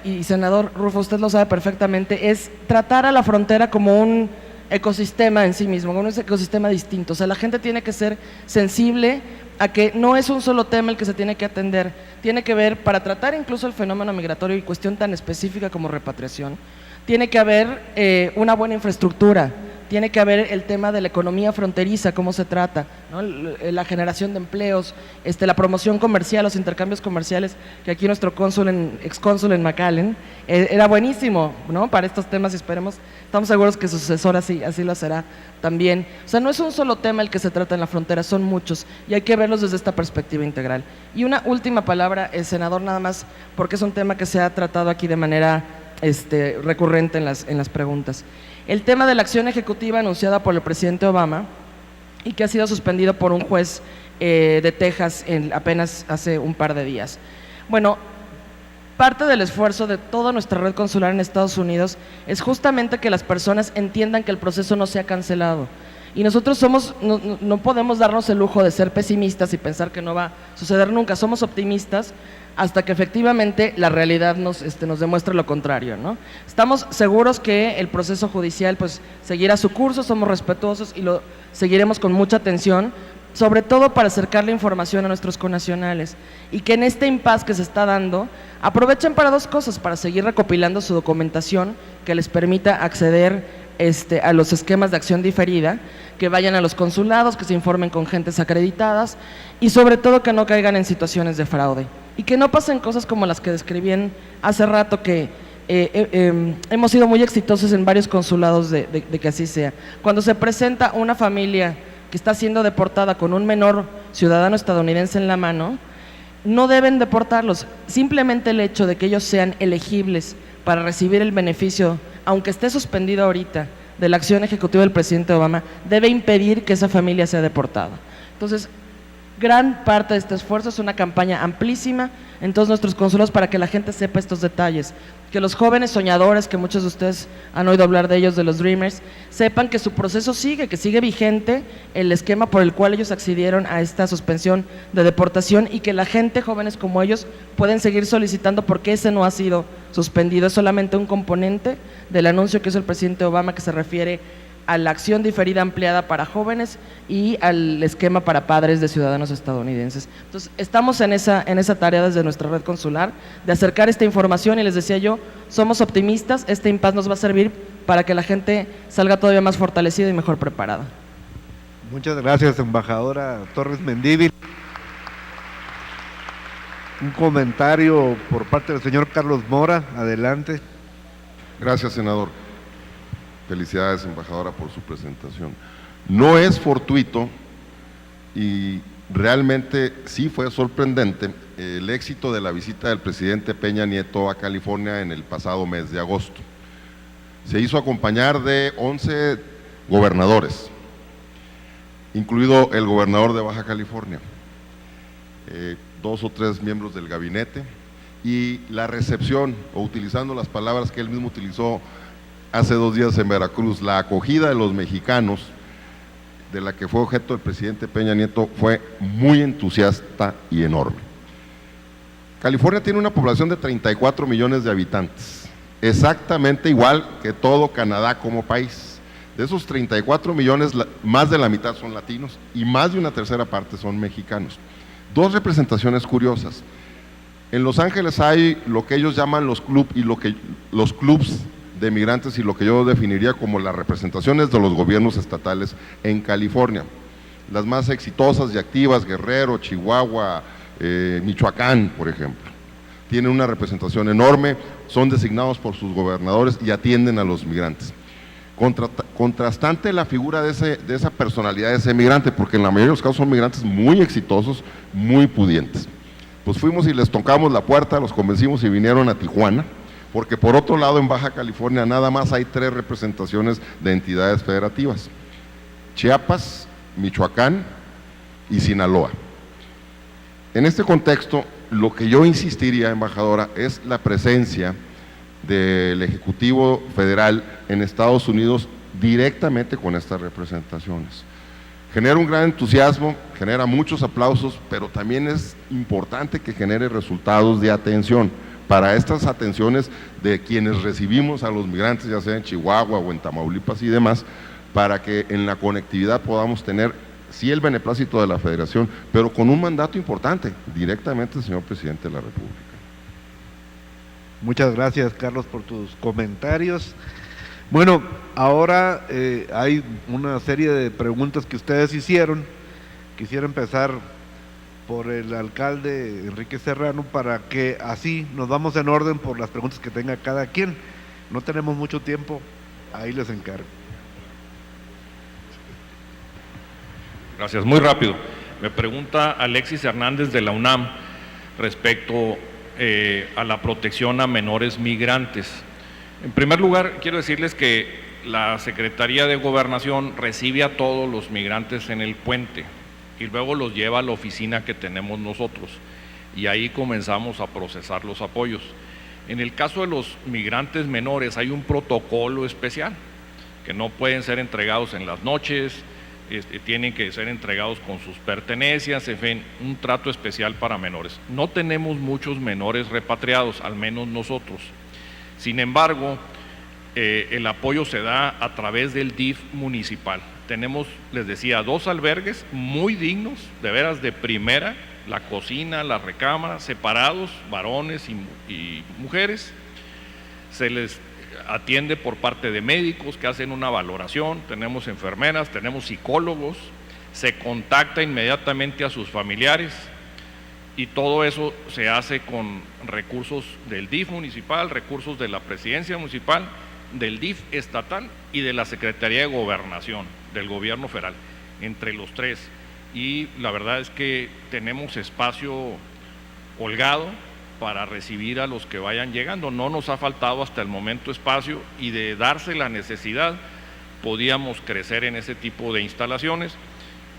y senador Rufo, usted lo sabe perfectamente, es tratar a la frontera como un ecosistema en sí mismo, como un ecosistema distinto. O sea, la gente tiene que ser sensible a que no es un solo tema el que se tiene que atender, tiene que ver, para tratar incluso el fenómeno migratorio y cuestión tan específica como repatriación, tiene que haber una buena infraestructura, tiene que haber el tema de la economía fronteriza, cómo se trata, ¿no? La generación de empleos, la promoción comercial, los intercambios comerciales, que aquí nuestro excónsul en McAllen era buenísimo, ¿no? Para estos temas y estamos seguros que su sucesor así lo será también. O sea, no es un solo tema el que se trata en la frontera, son muchos y hay que verlos desde esta perspectiva integral. Y una última palabra, senador, nada más, porque es un tema que se ha tratado aquí de manera recurrente en las preguntas. El tema de la acción ejecutiva anunciada por el presidente Obama y que ha sido suspendido por un juez de Texas apenas hace un par de días. Bueno, parte del esfuerzo de toda nuestra red consular en Estados Unidos es justamente que las personas entiendan que el proceso no se ha cancelado. Y nosotros no podemos darnos el lujo de ser pesimistas y pensar que no va a suceder nunca, somos optimistas hasta que efectivamente la realidad nos demuestre lo contrario, ¿no? Estamos seguros que el proceso judicial pues seguirá su curso, somos respetuosos y lo seguiremos con mucha atención, sobre todo para acercar la información a nuestros connacionales y que en este impasse que se está dando aprovechen para dos cosas: para seguir recopilando su documentación que les permita acceder a los esquemas de acción diferida, que vayan a los consulados, que se informen con gentes acreditadas y sobre todo que no caigan en situaciones de fraude y que no pasen cosas como las que describían hace rato, que hemos sido muy exitosos en varios consulados de que así sea. Cuando se presenta una familia que está siendo deportada con un menor ciudadano estadounidense en la mano, no deben deportarlos, simplemente el hecho de que ellos sean elegibles para recibir el beneficio, aunque esté suspendido ahorita, de la acción ejecutiva del presidente Obama, debe impedir que esa familia sea deportada. Entonces, gran parte de este esfuerzo es una campaña amplísima en todos nuestros consulados para que la gente sepa estos detalles, que los jóvenes soñadores, que muchos de ustedes han oído hablar de ellos, de los Dreamers, sepan que su proceso sigue, que sigue vigente el esquema por el cual ellos accedieron a esta suspensión de deportación y que la gente, jóvenes como ellos, pueden seguir solicitando porque ese no ha sido suspendido, es solamente un componente del anuncio que hizo el presidente Obama que se refiere a la acción diferida ampliada para jóvenes y al esquema para padres de ciudadanos estadounidenses. Entonces, estamos en esa tarea desde nuestra red consular, de acercar esta información y les decía yo, somos optimistas, este impasse nos va a servir para que la gente salga todavía más fortalecida y mejor preparada. Muchas gracias, embajadora Torres Mendívil. Un comentario por parte del señor Carlos Mora, adelante. Gracias, senador. Felicidades, embajadora, por su presentación. No es fortuito y realmente sí fue sorprendente el éxito de la visita del presidente Peña Nieto a California en el pasado mes de agosto. Se hizo acompañar de 11 gobernadores, incluido el gobernador de Baja California, 2 o 3 miembros del gabinete, y la recepción, o utilizando las palabras que él mismo utilizó hace 2 días en Veracruz, la acogida de los mexicanos, de la que fue objeto el presidente Peña Nieto, fue muy entusiasta y enorme. California tiene una población de 34 millones de habitantes, exactamente igual que todo Canadá como país. De esos 34 millones, más de la mitad son latinos y más de una tercera parte son mexicanos. 2 representaciones curiosas. En Los Ángeles hay lo que ellos llaman los clubs de migrantes y lo que yo definiría como las representaciones de los gobiernos estatales en California. Las más exitosas y activas, Guerrero, Chihuahua, Michoacán, por ejemplo. Tienen una representación enorme, son designados por sus gobernadores y atienden a los migrantes. Contrastante la figura de esa personalidad de ese migrante, porque en la mayoría de los casos son migrantes muy exitosos, muy pudientes. Pues fuimos y les tocamos la puerta, los convencimos y vinieron a Tijuana, porque por otro lado en Baja California nada más hay 3 representaciones de entidades federativas: Chiapas, Michoacán y Sinaloa. En este contexto, lo que yo insistiría, embajadora, es la presencia del Ejecutivo Federal en Estados Unidos directamente con estas representaciones. Genera un gran entusiasmo, genera muchos aplausos, pero también es importante que genere resultados de atención. para estas atenciones de quienes recibimos a los migrantes, ya sea en Chihuahua o en Tamaulipas y demás, para que en la conectividad podamos tener, sí, el beneplácito de la Federación, pero con un mandato importante, directamente del señor Presidente de la República. Muchas gracias, Carlos, por tus comentarios. Bueno, ahora hay una serie de preguntas que ustedes hicieron. Quisiera empezar por el alcalde Enrique Serrano, para que así nos vamos en orden por las preguntas que tenga cada quien. No tenemos mucho tiempo, ahí les encargo. Gracias, muy rápido. Me pregunta Alexis Hernández de la UNAM respecto a la protección a menores migrantes. En primer lugar, quiero decirles que la Secretaría de Gobernación recibe a todos los migrantes en el puente y luego los lleva a la oficina que tenemos nosotros, y ahí comenzamos a procesar los apoyos. En el caso de los migrantes menores hay un protocolo especial, que no pueden ser entregados en las noches, tienen que ser entregados con sus pertenencias, en fin, un trato especial para menores. No tenemos muchos menores repatriados, al menos nosotros. Sin embargo, el apoyo se da a través del DIF municipal. Tenemos, les decía, 2 albergues muy dignos, de veras de primera, la cocina, la recámara, separados, varones y mujeres. Se les atiende por parte de médicos que hacen una valoración, tenemos enfermeras, tenemos psicólogos, se contacta inmediatamente a sus familiares, y todo eso se hace con recursos del DIF municipal, recursos de la presidencia municipal, del DIF estatal y de la Secretaría de Gobernación, del gobierno federal, entre los 3. Y la verdad es que tenemos espacio holgado para recibir a los que vayan llegando. No nos ha faltado hasta el momento espacio, y de darse la necesidad podíamos crecer en ese tipo de instalaciones.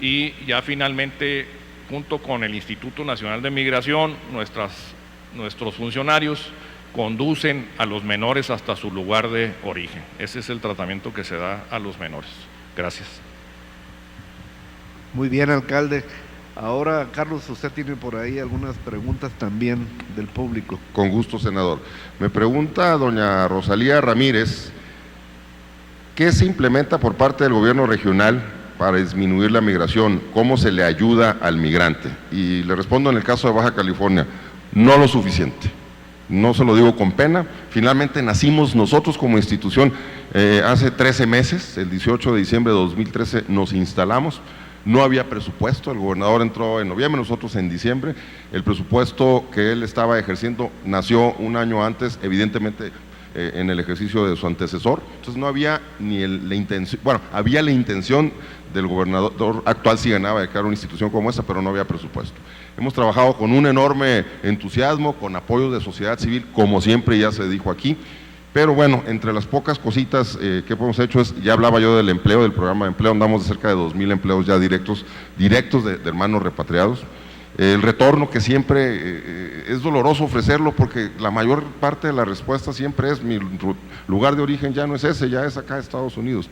Y ya finalmente, junto con el Instituto Nacional de Migración, nuestros funcionarios conducen a los menores hasta su lugar de origen. Ese es el tratamiento que se da a los menores. Gracias. Muy bien, alcalde. Ahora, Carlos, usted tiene por ahí algunas preguntas también del público. Con gusto, senador. Me pregunta doña Rosalía Ramírez, ¿qué se implementa por parte del gobierno regional para disminuir la migración? ¿Cómo se le ayuda al migrante? Y le respondo, en el caso de Baja California, no lo suficiente. No se lo digo con pena. Finalmente nacimos nosotros como institución hace 13 meses, el 18 de diciembre de 2013 nos instalamos. No había presupuesto, el gobernador entró en noviembre, nosotros en diciembre. El presupuesto que él estaba ejerciendo nació un año antes, evidentemente en el ejercicio de su antecesor. Entonces no había ni la intención, bueno, había la intención del gobernador actual, si ganaba, de crear una institución como esta, pero no había presupuesto. Hemos trabajado con un enorme entusiasmo, con apoyo de sociedad civil, como siempre ya se dijo aquí. Pero bueno, entre las pocas cositas que hemos hecho ya hablaba yo del empleo, del programa de empleo, andamos de cerca de 2,000 empleos ya directos de hermanos repatriados. El retorno, que siempre es doloroso ofrecerlo, porque la mayor parte de la respuesta siempre es: mi lugar de origen ya no es ese, ya es acá, Estados Unidos.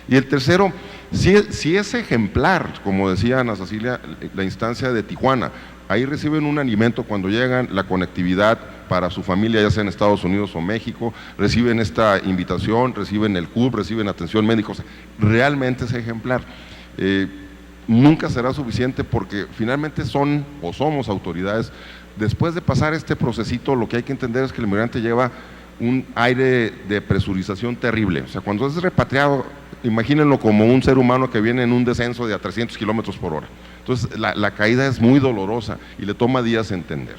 Y el tercero, si es ejemplar, como decía Ana Cecilia, la instancia de Tijuana. Ahí reciben un alimento cuando llegan, la conectividad para su familia, ya sea en Estados Unidos o México, reciben esta invitación, reciben el CUB, reciben atención médica. O sea, realmente es ejemplar. Nunca será suficiente, porque finalmente son o somos autoridades. Después de pasar este procesito, lo que hay que entender es que el migrante lleva un aire de presurización terrible. O sea, cuando es repatriado, imagínenlo como un ser humano que viene en un descenso de a 300 kilómetros por hora. Entonces la caída es muy dolorosa y le toma días entender.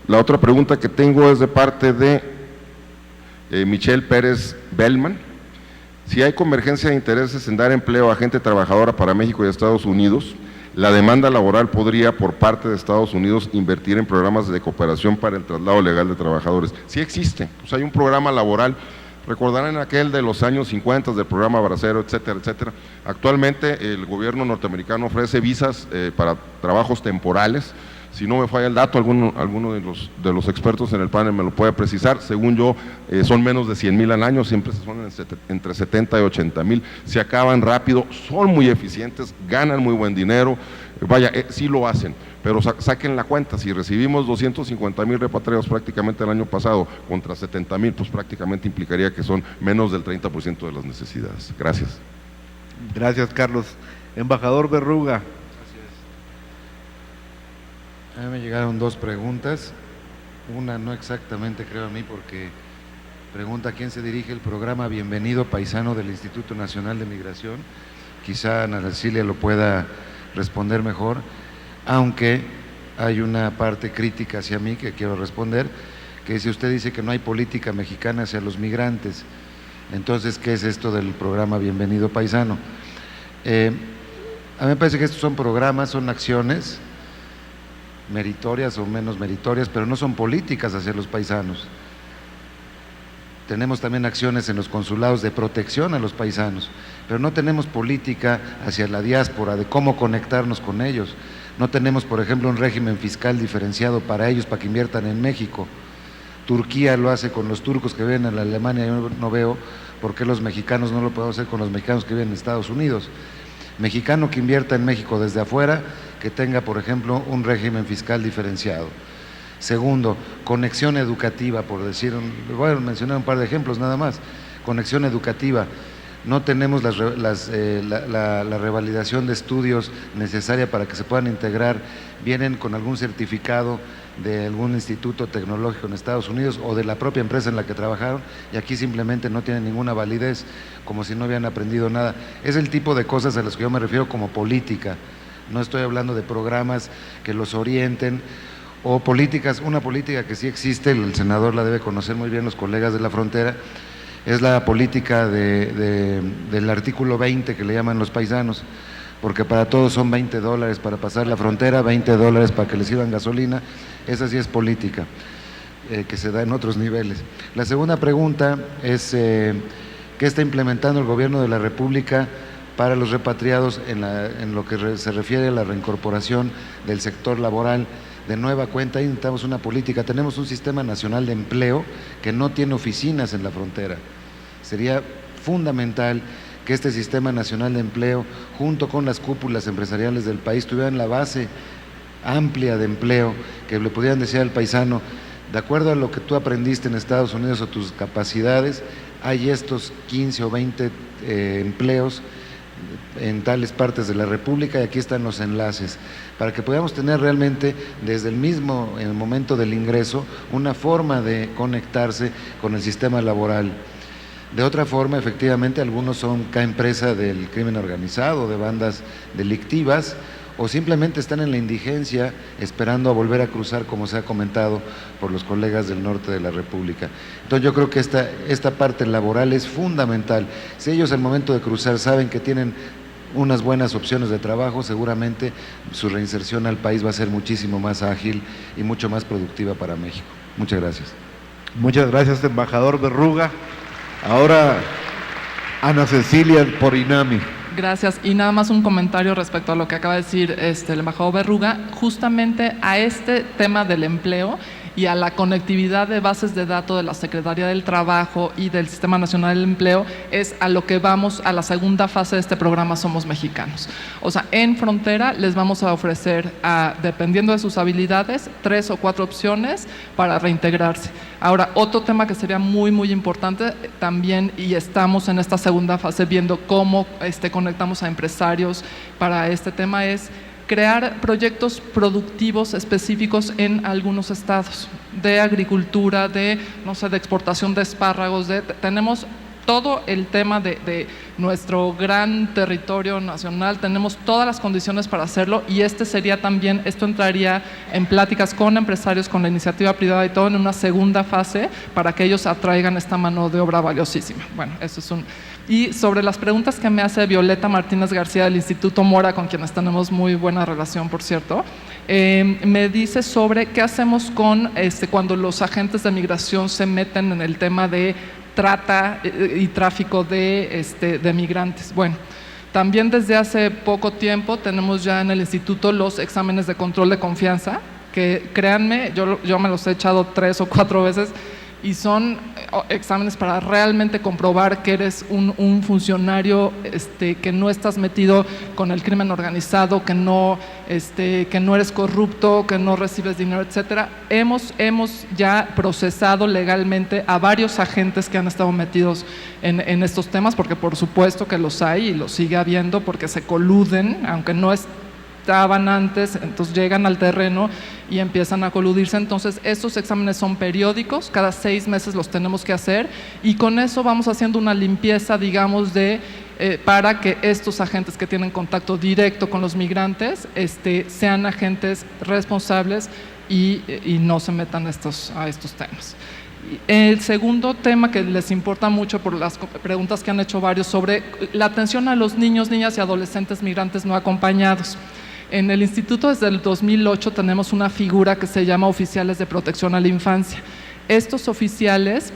La otra pregunta que tengo es de parte de Michelle Pérez Bellman. Si hay convergencia de intereses en dar empleo a gente trabajadora para México y Estados Unidos, la demanda laboral podría, por parte de Estados Unidos, invertir en programas de cooperación para el traslado legal de trabajadores. Sí existe, pues hay un programa laboral. Recordarán aquel de los años 50 del programa Bracero, etcétera, etcétera. Actualmente el gobierno norteamericano ofrece visas para trabajos temporales. Si no me falla el dato, alguno de los expertos en el panel me lo puede precisar. Según yo, son menos de 100,000 al año, siempre son entre 70 y 80,000. Se acaban rápido, son muy eficientes, ganan muy buen dinero, vaya, sí lo hacen. pero saquen la cuenta, si recibimos 250,000 repatriados prácticamente el año pasado contra 70,000, pues prácticamente implicaría que son menos del 30% de las necesidades. Gracias. Gracias, Carlos. Embajador Berruga. A mí me llegaron dos preguntas, una no exactamente creo a mí porque pregunta a quién se dirige el programa Bienvenido Paisano del Instituto Nacional de Migración, quizá Ana Cecilia lo pueda responder mejor, aunque hay una parte crítica hacia mí que quiero responder, que si usted dice que no hay política mexicana hacia los migrantes, entonces ¿qué es esto del programa Bienvenido Paisano? A mí me parece que estos son programas, son acciones meritorias o menos meritorias, pero no son políticas hacia los paisanos. Tenemos también acciones en los consulados de protección a los paisanos, pero no tenemos política hacia la diáspora de cómo conectarnos con ellos. No tenemos, por ejemplo, un régimen fiscal diferenciado para ellos, para que inviertan en México. Turquía lo hace con los turcos que viven en la Alemania, yo no veo por qué los mexicanos no lo podemos hacer con los mexicanos que viven en Estados Unidos. Mexicano que invierta en México desde afuera, que tenga, por ejemplo, un régimen fiscal diferenciado. Segundo, conexión educativa, por decir, voy a mencionar un par de ejemplos nada más. Conexión educativa, no tenemos la revalidación de estudios necesaria para que se puedan integrar, vienen con algún certificado de algún instituto tecnológico en Estados Unidos o de la propia empresa en la que trabajaron y aquí simplemente no tienen ninguna validez, como si no habían aprendido nada. Es el tipo de cosas a las que yo me refiero como política, no estoy hablando de programas que los orienten o políticas. Una política que sí existe, el senador la debe conocer muy bien los colegas de la frontera, es la política del artículo 20 que le llaman los paisanos, porque para todos son $20 para pasar la frontera, $20 para que les sirvan gasolina. Esa sí es política, que se da en otros niveles. La segunda pregunta es, ¿qué está implementando el gobierno de la República para los repatriados en lo que se refiere a la reincorporación del sector laboral? De nueva cuenta, ahí necesitamos una política. Tenemos un sistema nacional de empleo que no tiene oficinas en la frontera. Sería fundamental que este sistema nacional de empleo, junto con las cúpulas empresariales del país, tuvieran la base amplia de empleo, que le pudieran decir al paisano, de acuerdo a lo que tú aprendiste en Estados Unidos o tus capacidades, hay estos 15 o 20 empleos en tales partes de la República y aquí están los enlaces, para que podamos tener realmente desde el mismo en el momento del ingreso una forma de conectarse con el sistema laboral. De otra forma, efectivamente, algunos caen presa del crimen organizado, de bandas delictivas, o simplemente están en la indigencia esperando a volver a cruzar, como se ha comentado por los colegas del norte de la República. Entonces yo creo que esta parte laboral es fundamental. Si ellos al momento de cruzar saben que tienen unas buenas opciones de trabajo, seguramente su reinserción al país va a ser muchísimo más ágil y mucho más productiva para México. Muchas gracias. Muchas gracias, embajador Berruga. Ahora, Ana Cecilia Porinami. Gracias. Y nada más un comentario respecto a lo que acaba de decir el embajador Berruga, justamente a este tema del empleo y a la conectividad de bases de datos de la Secretaría del Trabajo y del Sistema Nacional del Empleo es a lo que vamos a la segunda fase de este programa Somos Mexicanos. O sea, en frontera les vamos a ofrecer, dependiendo de sus habilidades, 3 o 4 opciones para reintegrarse. Ahora, otro tema que sería muy, muy importante también, y estamos en esta segunda fase viendo cómo conectamos a empresarios para este tema, es crear proyectos productivos específicos en algunos estados, de agricultura, de exportación de espárragos, tenemos todo el tema de nuestro gran territorio nacional, tenemos todas las condiciones para hacerlo y esto entraría en pláticas con empresarios, con la iniciativa privada y todo en una segunda fase para que ellos atraigan esta mano de obra valiosísima. Bueno, eso es Y sobre las preguntas que me hace Violeta Martínez García del Instituto Mora, con quienes tenemos muy buena relación, por cierto, me dice sobre qué hacemos con cuando los agentes de migración se meten en el tema de trata y tráfico de migrantes. Bueno, también desde hace poco tiempo tenemos ya en el instituto los exámenes de control de confianza, que créanme, yo me los he echado 3 o 4 veces y son exámenes para realmente comprobar que eres un funcionario, que no estás metido con el crimen organizado, que no eres corrupto, que no recibes dinero, etcétera. Hemos ya procesado legalmente a varios agentes que han estado metidos en estos temas, porque por supuesto que los hay y los sigue habiendo, porque se coluden, aunque no estaban antes, entonces llegan al terreno y empiezan a coludirse. Entonces estos exámenes son periódicos, cada 6 meses los tenemos que hacer, y con eso vamos haciendo una limpieza, digamos, para que estos agentes que tienen contacto directo con los migrantes sean agentes responsables y no se metan a estos temas. El segundo tema que les importa mucho por las preguntas que han hecho varios sobre la atención a los niños, niñas y adolescentes migrantes no acompañados. En el instituto desde el 2008 tenemos una figura que se llama oficiales de protección a la infancia. Estos oficiales,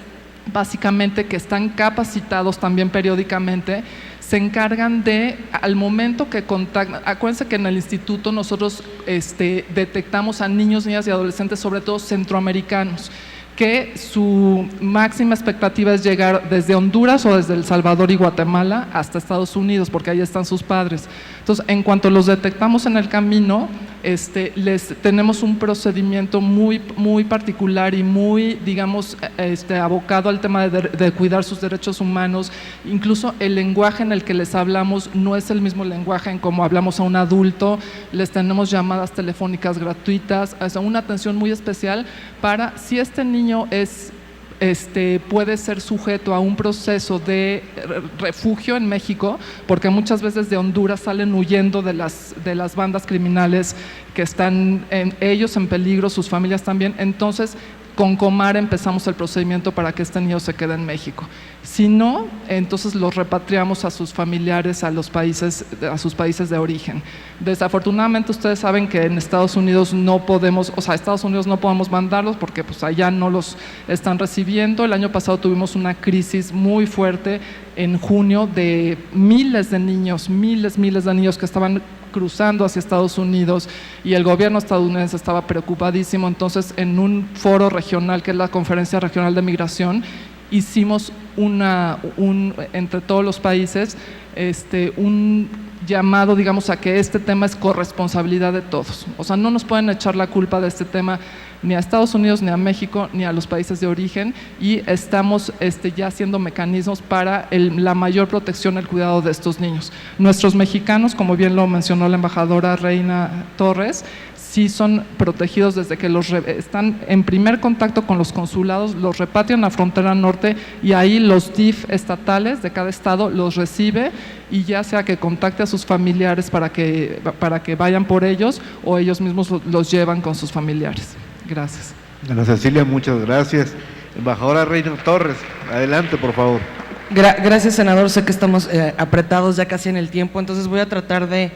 básicamente, que están capacitados también periódicamente, se encargan de, al momento que contactan, acuérdense que en el instituto nosotros detectamos a niños, niñas y adolescentes, sobre todo centroamericanos, que su máxima expectativa es llegar desde Honduras o desde El Salvador y Guatemala hasta Estados Unidos, porque ahí están sus padres. Entonces, en cuanto los detectamos en el camino, les tenemos un procedimiento muy, muy particular y muy, digamos, abocado al tema de cuidar sus derechos humanos. Incluso el lenguaje en el que les hablamos no es el mismo lenguaje en como hablamos a un adulto. Les tenemos llamadas telefónicas gratuitas, o sea, una atención muy especial para si este niño puede ser sujeto a un proceso de refugio en México, porque muchas veces de Honduras salen huyendo de las bandas criminales que están ellos en peligro, sus familias también. Entonces, con Comar empezamos el procedimiento para que este niño se quede en México. Si no, entonces los repatriamos a sus familiares, a sus países de origen. Desafortunadamente, ustedes saben que en Estados Unidos no podemos, Estados Unidos no podemos mandarlos porque pues allá no los están recibiendo. El año pasado tuvimos una crisis muy fuerte en junio de miles de niños que estaban cruzando hacia Estados Unidos, y el gobierno estadounidense estaba preocupadísimo. Entonces, en un foro regional, que es la Conferencia Regional de Migración, hicimos entre todos los países un llamado, digamos, a que este tema es corresponsabilidad de todos. O sea, no nos pueden echar la culpa de este tema ni a Estados Unidos, ni a México, ni a los países de origen, y estamos ya haciendo mecanismos para la mayor protección y el cuidado de estos niños. Nuestros mexicanos, como bien lo mencionó la embajadora Reina Torres, sí son protegidos desde que están en primer contacto con los consulados, los repatrian a la frontera norte, y ahí los DIF estatales de cada estado los recibe, y ya sea que contacte a sus familiares para que vayan por ellos, o ellos mismos los llevan con sus familiares. Gracias. Ana Cecilia, muchas gracias. Embajadora Reina Torres, adelante, por favor. Gracias, senador. Sé que estamos apretados ya casi en el tiempo, entonces voy a tratar de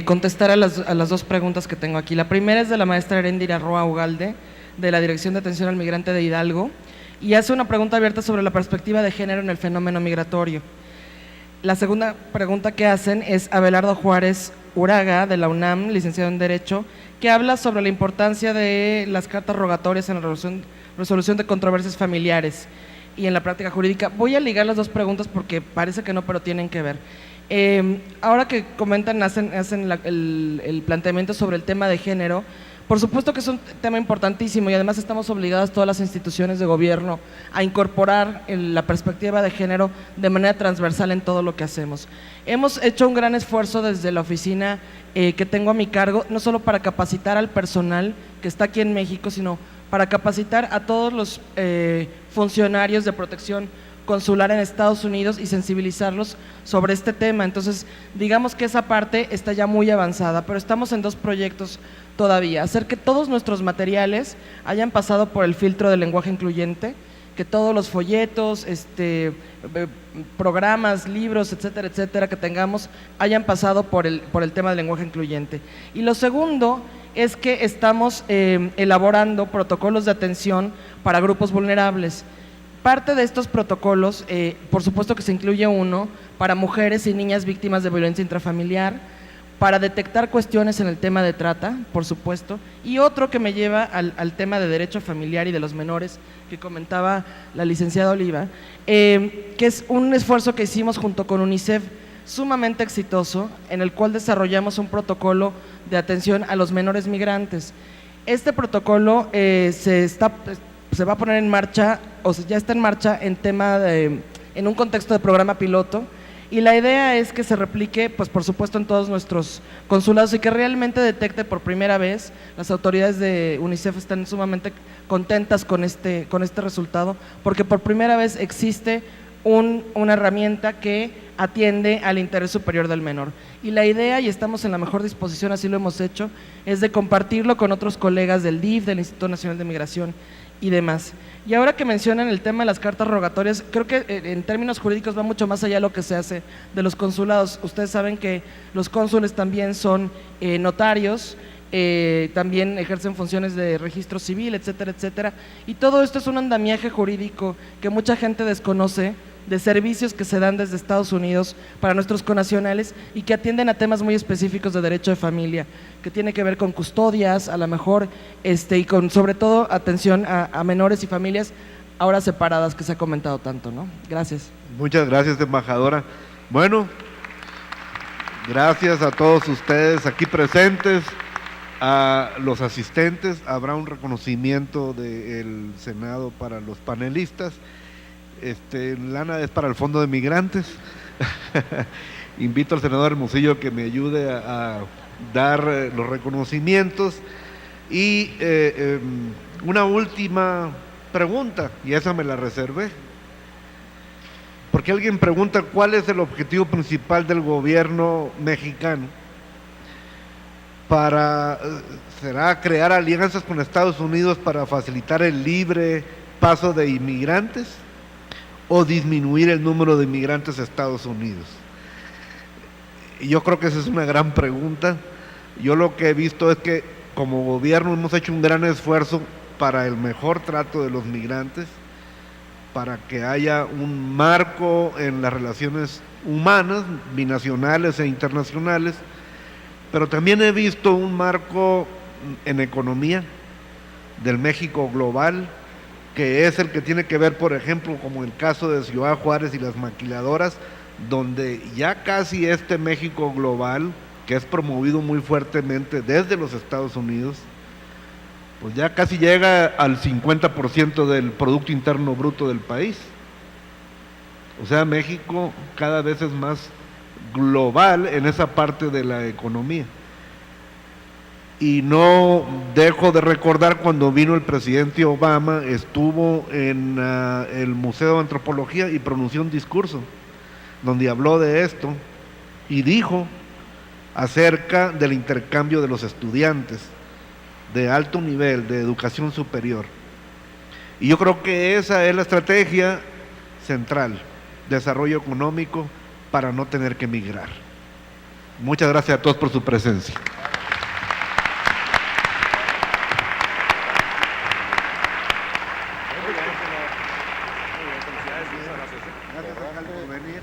contestar a las dos preguntas que tengo aquí. La primera es de la maestra Eréndira Roa Ugalde, de la Dirección de Atención al Migrante de Hidalgo, y hace una pregunta abierta sobre la perspectiva de género en el fenómeno migratorio. La segunda pregunta que hacen es Abelardo Juárez Uraga, de la UNAM, licenciado en Derecho, que habla sobre la importancia de las cartas rogatorias en la resolución de controversias familiares y en la práctica jurídica. Voy a ligar las dos preguntas porque parece que no, pero tienen que ver. Ahora que comentan, hacen el planteamiento sobre el tema de género, por supuesto que es un tema importantísimo, y además estamos obligadas todas las instituciones de gobierno a incorporar la perspectiva de género de manera transversal en todo lo que hacemos. Hemos hecho un gran esfuerzo desde la oficina que tengo a mi cargo, no solo para capacitar al personal que está aquí en México, sino para capacitar a todos los funcionarios de protección consular en Estados Unidos y sensibilizarlos sobre este tema. Entonces, digamos que esa parte está ya muy avanzada, pero estamos en dos proyectos todavía: hacer que todos nuestros materiales hayan pasado por el filtro del lenguaje incluyente, que todos los folletos, programas, libros, etcétera, etcétera, que tengamos hayan pasado por el tema del lenguaje incluyente. Y lo segundo es que estamos elaborando protocolos de atención para grupos vulnerables. Parte de estos protocolos, por supuesto que se incluye uno para mujeres y niñas víctimas de violencia intrafamiliar, para detectar cuestiones en el tema de trata, por supuesto, y otro que me lleva al tema de derecho familiar y de los menores que comentaba la licenciada Oliva, que es un esfuerzo que hicimos junto con UNICEF sumamente exitoso, en el cual desarrollamos un protocolo de atención a los menores migrantes. Este protocolo se va a poner en marcha, o sea, ya está en marcha en un contexto de programa piloto, y la idea es que se replique, pues por supuesto, en todos nuestros consulados y que realmente detecte por primera vez. Las autoridades de UNICEF están sumamente contentas con este resultado, porque por primera vez existe una herramienta que atiende al interés superior del menor. Y la idea, y estamos en la mejor disposición, así lo hemos hecho, es de compartirlo con otros colegas del DIF, del Instituto Nacional de Migración y demás. Y ahora que mencionan el tema de las cartas rogatorias, creo que en términos jurídicos va mucho más allá de lo que se hace de los consulados. Ustedes saben que los cónsules también son notarios, también ejercen funciones de registro civil, etcétera, etcétera. Y todo esto es un andamiaje jurídico que mucha gente desconoce, de servicios que se dan desde Estados Unidos para nuestros connacionales y que atienden a temas muy específicos de derecho de familia, que tiene que ver con custodias, a lo mejor, y con sobre todo atención a menores y familias ahora separadas, que se ha comentado tanto, ¿no? Gracias. Muchas gracias, embajadora. Bueno, gracias a todos ustedes aquí presentes, a los asistentes. Habrá un reconocimiento del Senado para los panelistas. Lana es para el Fondo de Migrantes. Invito al senador Hermosillo que me ayude a dar los reconocimientos. Y una última pregunta, y esa me la reservé, porque alguien pregunta cuál es el objetivo principal del gobierno mexicano ¿será crear alianzas con Estados Unidos para facilitar el libre paso de inmigrantes o disminuir el número de inmigrantes a Estados Unidos? Y yo creo que esa es una gran pregunta. Yo lo que he visto es que como gobierno hemos hecho un gran esfuerzo para el mejor trato de los migrantes, para que haya un marco en las relaciones humanas, binacionales e internacionales, pero también he visto un marco en economía del México global, que es el que tiene que ver, por ejemplo, como el caso de Ciudad Juárez y las maquiladoras, donde ya casi este México global, que es promovido muy fuertemente desde los Estados Unidos, pues ya casi llega al 50% del Producto Interno Bruto del país. O sea, México cada vez es más global en esa parte de la economía. Y no dejo de recordar cuando vino el presidente Obama, estuvo en el Museo de Antropología y pronunció un discurso donde habló de esto y dijo acerca del intercambio de los estudiantes de alto nivel, de educación superior. Y yo creo que esa es la estrategia central, desarrollo económico para no tener que emigrar. Muchas gracias a todos por su presencia. Gracias, alcalde, por venir.